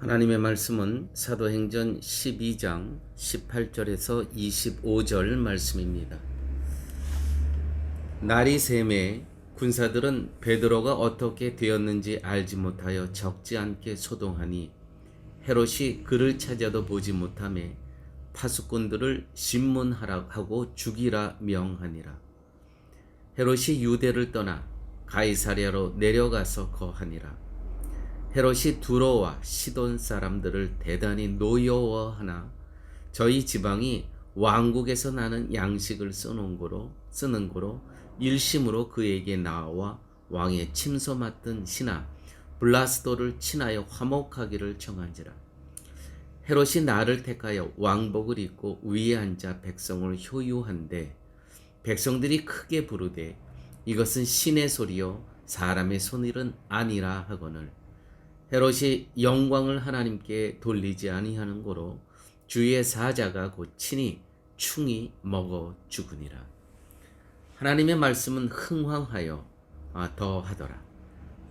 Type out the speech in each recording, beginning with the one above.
하나님의 말씀은 사도행전 12장 18절에서 25절 말씀입니다. 날이 새매 군사들은 베드로가 어떻게 되었는지 알지 못하여 적지 않게 소동하니 헤롯이 그를 찾아도 보지 못하매 파수꾼들을 신문하라 하고 죽이라 명하니라. 헤롯이 유대를 떠나 가이사랴로 내려가서 거하니라. 헤롯이 두로와 시돈 사람들을 대단히 노여워하나 저희 지방이 왕국에서 나는 양식을 쓰는 거로 일심으로 그에게 나와 왕의 침소 맡은 신하 블라스도를 친하여 화목하기를 청한지라. 헤롯이 나를 택하여 왕복을 입고 위에 앉아 백성을 효유한데 백성들이 크게 부르되 이것은 신의 소리요 사람의 손일은 아니라 하거늘 헤롯이 영광을 하나님께 돌리지 아니하는 고로 주의 사자가 곧 친히 충이 먹어 죽으니라. 하나님의 말씀은 흥황하여 더하더라.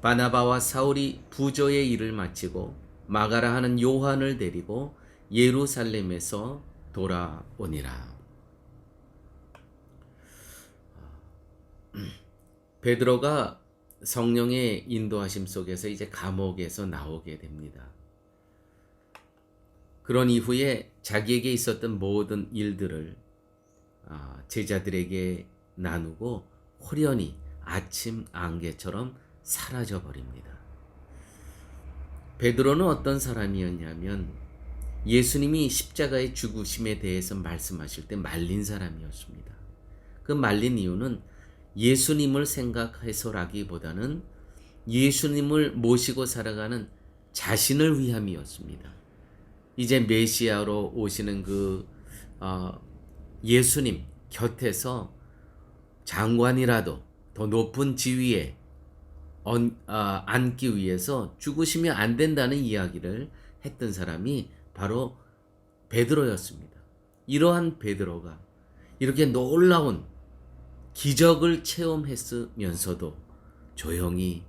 바나바와 사울이 부조의 일을 마치고 마가라 하는 요한을 데리고 예루살렘에서 돌아오니라. 베드로가 성령의 인도하심 속에서 이제 감옥에서 나오게 됩니다. 그런 이후에 자기에게 있었던 모든 일들을 제자들에게 나누고 호련히 아침 안개처럼 사라져 버립니다. 베드로는 어떤 사람이었냐면 예수님이 십자가의 죽으심에 대해서 말씀하실 때 말린 사람이었습니다. 그 말린 이유는 예수님을 생각해서라기보다는 예수님을 모시고 살아가는 자신을 위함이었습니다. 이제 메시아로 오시는 그 예수님 곁에서 장관이라도 더 높은 지위에 앉기 위해서 죽으시면 안 된다는 이야기를 했던 사람이 바로 베드로였습니다. 이러한 베드로가 이렇게 놀라운 기적을 체험했으면서도 조용히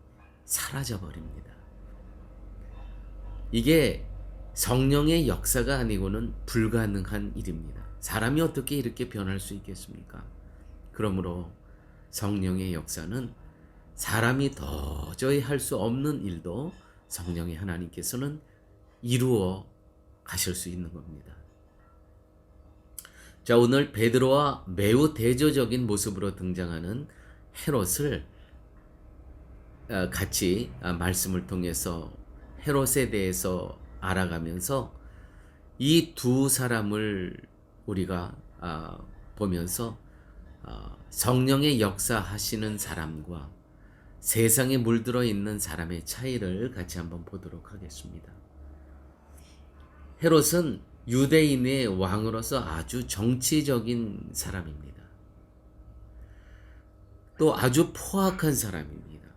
사라져버립니다. 이게 성령의 역사가 아니고는 불가능한 일입니다. 사람이 어떻게 이렇게 변할 수 있겠습니까? 그러므로 성령의 역사는 사람이 도저히 할 수 없는 일도 성령의 하나님께서는 이루어 가실 수 있는 겁니다. 자, 오늘 베드로와 매우 대조적인 모습으로 등장하는 헤롯을 같이 말씀을 통해서 헤롯에 대해서 알아가면서 이 두 사람을 우리가 보면서 성령의 역사하시는 사람과 세상에 물들어 있는 사람의 차이를 같이 한번 보도록 하겠습니다. 헤롯은 유대인의 왕으로서 아주 정치적인 사람입니다. 또 아주 포악한 사람입니다.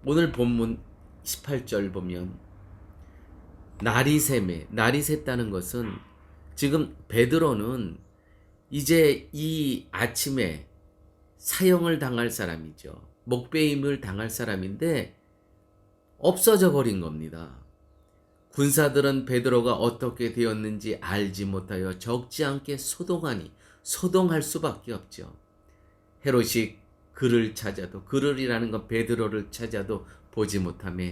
오늘 본문 18절 보면 날이 샜다는 것은 지금 베드로는 이제 이 아침에 사형을 당할 사람이죠. 목배임을 당할 사람인데 없어져 버린 겁니다. 군사들은 베드로가 어떻게 되었는지 알지 못하여 적지 않게 소동할 수밖에 없죠. 헤롯이 그를 찾아도, 그를이라는 건 베드로를 찾아도 보지 못하며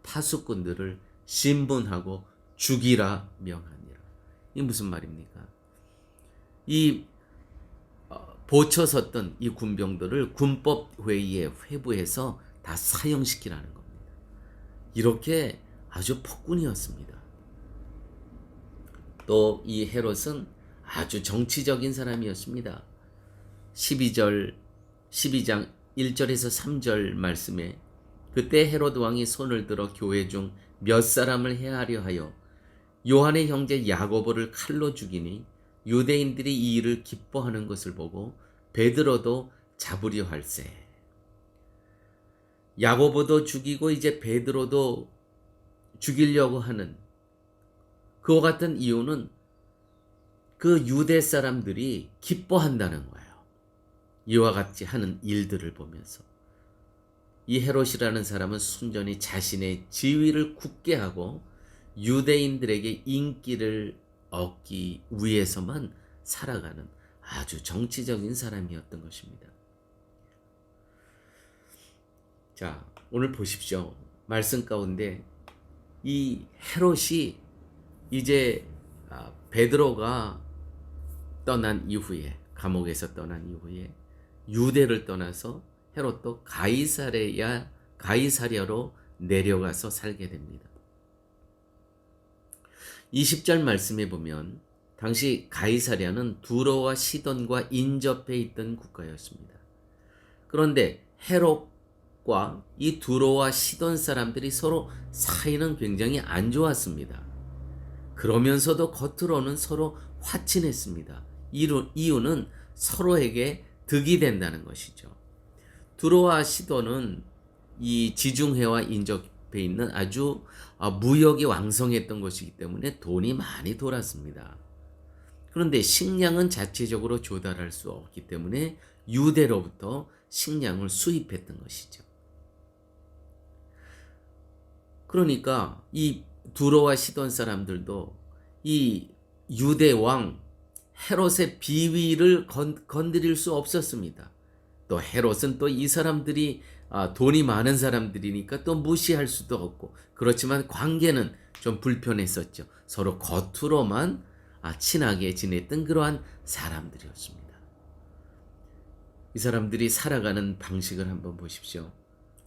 파수꾼들을 신분하고 죽이라 명하니라. 이 무슨 말입니까? 이 보쳐 섰던 이 군병들을 군법회의에 회부해서 다 사형시키라는 겁니다. 이렇게 아주 폭군이었습니다. 또 이 헤롯은 아주 정치적인 사람이었습니다. 12장 1절에서 3절 말씀에 그때 헤롯 왕이 손을 들어 교회 중 몇 사람을 해하려 하여 요한의 형제 야고보를 칼로 죽이니 유대인들이 이 일을 기뻐하는 것을 보고 베드로도 잡으려 할세. 야고보도 죽이고 이제 베드로도 죽이려고 하는 그와 같은 이유는 그 유대 사람들이 기뻐한다는 거예요. 이와 같이 하는 일들을 보면서 이 헤롯이라는 사람은 순전히 자신의 지위를 굳게 하고 유대인들에게 인기를 얻기 위해서만 살아가는 아주 정치적인 사람이었던 것입니다. 자, 오늘 보십시오. 말씀 가운데 이 헤롯이 이제 베드로가 떠난 이후에, 감옥에서 떠난 이후에 유대를 떠나서 헤롯도 가이사랴로 내려가서 살게 됩니다. 20절 말씀에 보면 당시 가이사랴는 두로와 시돈과 인접해 있던 국가였습니다. 그런데 헤롯과 이 두로와 시돈 사람들이 서로 사이는 굉장히 안 좋았습니다. 그러면서도 겉으로는 서로 화친했습니다. 이유는 서로에게 득이 된다는 것이죠. 두로와 시돈은 이 지중해와 인접해 있는 아주 무역이 왕성했던 것이기 때문에 돈이 많이 돌았습니다. 그런데 식량은 자체적으로 조달할 수 없기 때문에 유대로부터 식량을 수입했던 것이죠. 그러니까 이 두로와 시돈 사람들도 이 유대 왕 헤롯의 비위를 건드릴 수 없었습니다. 또 헤롯은 또 이 사람들이 돈이 많은 사람들이니까 또 무시할 수도 없고, 그렇지만 관계는 좀 불편했었죠. 서로 겉으로만 친하게 지냈던 그러한 사람들이었습니다. 이 사람들이 살아가는 방식을 한번 보십시오.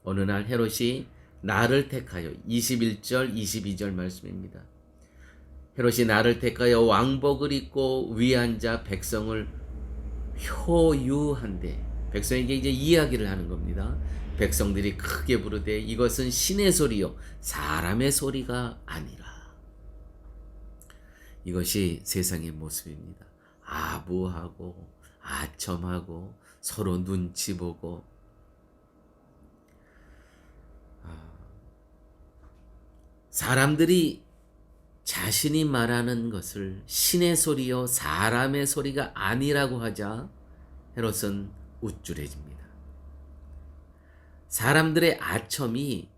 어느 날 헤롯이 나를 택하여, 21절 22절 말씀입니다. 헤롯이 나를 택하여 왕복을 입고 위에 앉아 백성을 효유한대. 백성에게 이제 이야기를 하는 겁니다. 백성들이 크게 부르되 이것은 신의 소리요 사람의 소리가 아니라. 이것이 세상의 모습입니다. 아부하고 아첨하고 서로 눈치 보고 사람들이 자신이 말하는 것을 신의 소리요 사람의 소리가 아니라고 하자 헤롯은 우쭐해집니다. 사람들의 아첨이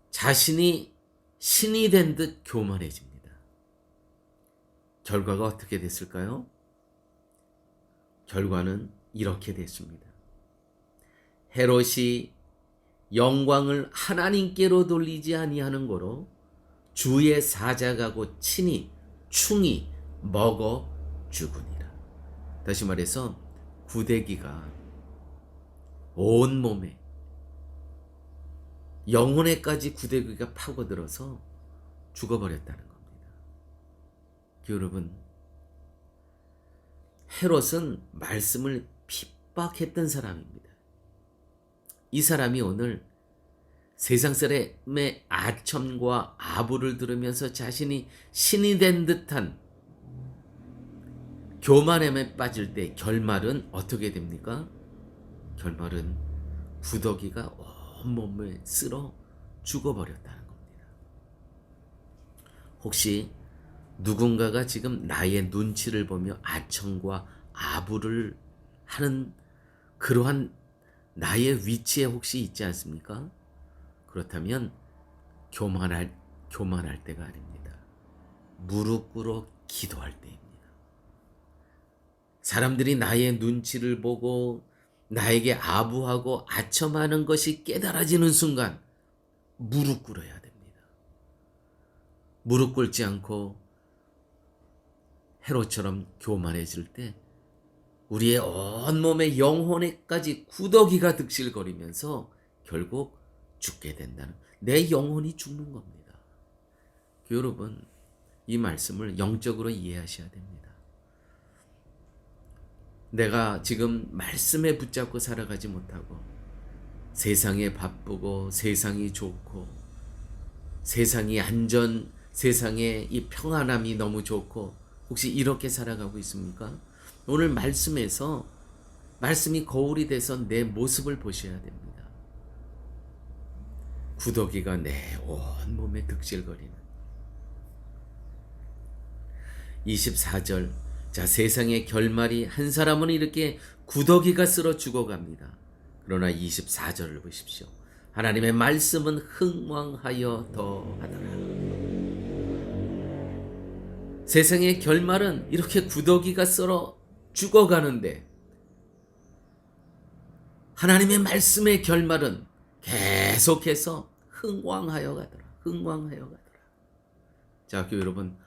자신이 신이 된 듯 교만해집니다. 결과가 어떻게 됐을까요? 결과는 이렇게 됐습니다. 헤롯이 영광을 하나님께로 돌리지 아니하는 거로 주의 사자가고 친히 충이 먹어 죽으니라. 다시 말해서 구데기가 온몸에 영혼에까지 구데기가 파고들어서 죽어버렸다는 겁니다. 여러분, 헤롯은 말씀을 핍박했던 사람입니다. 이 사람이 오늘 세상 사람의 아첨과 아부를 들으면서 자신이 신이 된 듯한 교만함에 빠질 때 결말은 어떻게 됩니까? 결말은 구더기가 온몸에 쓸어 죽어버렸다는 겁니다. 혹시 누군가가 지금 나의 눈치를 보며 아첨과 아부를 하는 그러한 나의 위치에 혹시 있지 않습니까? 그렇다면 교만할 때가 아닙니다. 무릎 꿇어 기도할 때입니다. 사람들이 나의 눈치를 보고 나에게 아부하고 아첨하는 것이 깨달아지는 순간 무릎 꿇어야 됩니다. 무릎 꿇지 않고 헤롯처럼 교만해질 때 우리의 온몸의 영혼에까지 구더기가 득실거리면서 결국 죽게 된다는, 내 영혼이 죽는 겁니다. 여러분, 이 말씀을 영적으로 이해하셔야 됩니다. 내가 지금 말씀에 붙잡고 살아가지 못하고 세상에 바쁘고 세상이 좋고 세상의 이 평안함이 너무 좋고 혹시 이렇게 살아가고 있습니까? 오늘 말씀에서 말씀이 거울이 돼서 내 모습을 보셔야 됩니다. 구더기가 내 온몸에 득실거리는 24절. 자, 세상의 결말이 한 사람은 이렇게 구더기가 쓸어 죽어갑니다. 그러나 24절을 보십시오. 하나님의 말씀은 흥왕하여 더하더라. 세상의 결말은 이렇게 구더기가 썰어 죽어가는데 하나님의 말씀의 결말은 계속해서 흥왕하여 가더라. 흥왕하여 가더라. 자, 교회 여러분,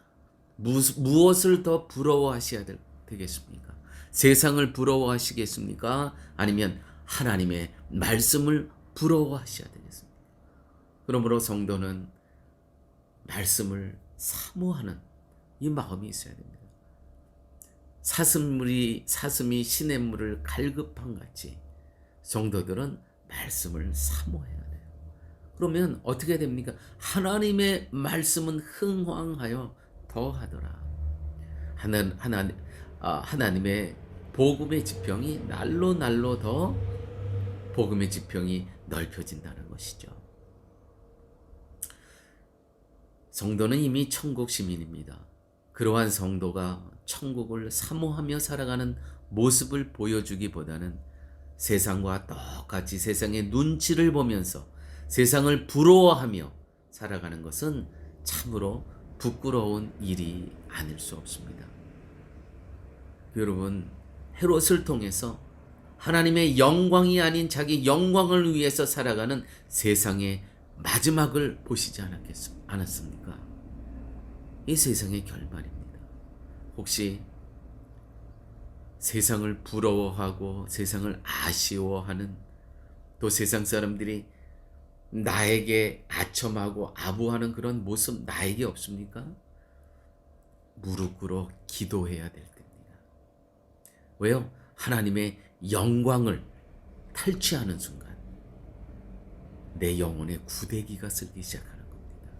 무엇을 더 부러워하셔야 되겠습니까? 세상을 부러워하시겠습니까? 아니면 하나님의 말씀을 부러워하셔야 되겠습니까? 그러므로 성도는 말씀을 사모하는 이 마음이 있어야 됩니다. 사슴이 시냇물을 갈급한 같이 성도들은 말씀을 사모해야 돼요. 그러면 어떻게 됩니까? 하나님의 말씀은 흥왕하여 더하더라. 하나님의 복음의 지평이 날로 날로 더 복음의 지평이 넓혀진다는 것이죠. 성도는 이미 천국 시민입니다. 그러한 성도가 천국을 사모하며 살아가는 모습을 보여주기보다는 세상과 똑같이 세상의 눈치를 보면서 세상을 부러워하며 살아가는 것은 참으로 부끄러운 일이 아닐 수 없습니다. 여러분, 헤롯을 통해서 하나님의 영광이 아닌 자기 영광을 위해서 살아가는 세상의 마지막을 보시지 않았습니까? 이 세상의 결말입니다. 혹시 세상을 부러워하고 세상을 아쉬워하는, 또 세상 사람들이 나에게 아첨하고 아부하는 그런 모습 나에게 없습니까? 무릎 꿇어 기도해야 될 때입니다. 왜요? 하나님의 영광을 탈취하는 순간 내 영혼에 구데기가 쓸기 시작하는 겁니다.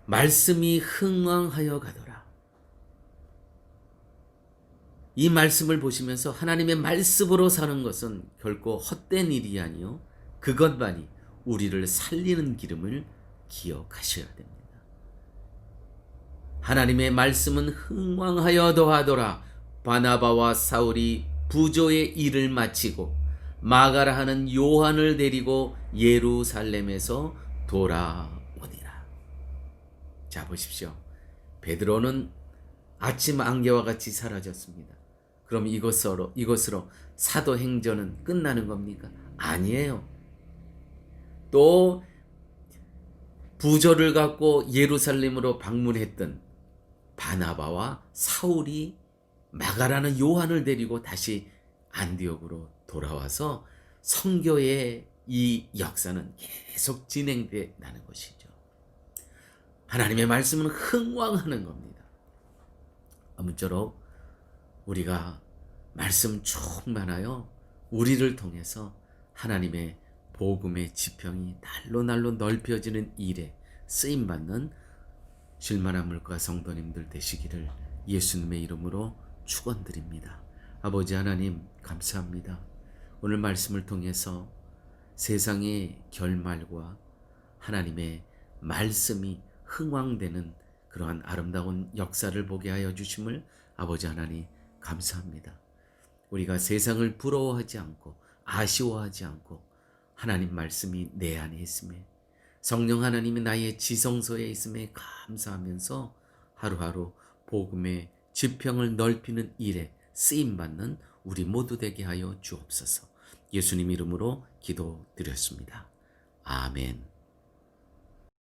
말씀이 흥왕하여 가더라. 이 말씀을 보시면서 하나님의 말씀으로 사는 것은 결코 헛된 일이 아니요 그것만이 우리를 살리는 기름을 기억하셔야 됩니다. 하나님의 말씀은 흥왕하여 더하더라. 바나바와 사울이 부조의 일을 마치고 마가라 하는 요한을 데리고 예루살렘에서 돌아오니라. 자, 보십시오. 베드로는 아침 안개와 같이 사라졌습니다. 그럼 이것으로 사도행전은 끝나는 겁니까? 아니에요. 또 부조를 갖고 예루살렘으로 방문했던 바나바와 사울이 마가라는 요한을 데리고 다시 안디옥으로 돌아와서 선교의 이 역사는 계속 진행된다는 것이죠. 하나님의 말씀은 흥왕하는 겁니다. 아무쪼록 우리가 말씀 충만하여 우리를 통해서 하나님의 복음의 지평이 날로 날로 넓혀지는 일에 쓰임받는 쉴만한 물가 성도님들 되시기를 예수님의 이름으로 축원드립니다. 아버지 하나님, 감사합니다. 오늘 말씀을 통해서 세상의 결말과 하나님의 말씀이 흥왕되는 그러한 아름다운 역사를 보게 하여 주심을 아버지 하나님 감사합니다. 우리가 세상을 부러워하지 않고 아쉬워하지 않고 하나님 말씀이 내 안에 있음에 성령 하나님이 나의 지성소에 있음에 감사하면서 하루하루 복음의 지평을 넓히는 일에 쓰임받는 우리 모두 되게 하여 주옵소서. 예수님 이름으로 기도드렸습니다. 아멘.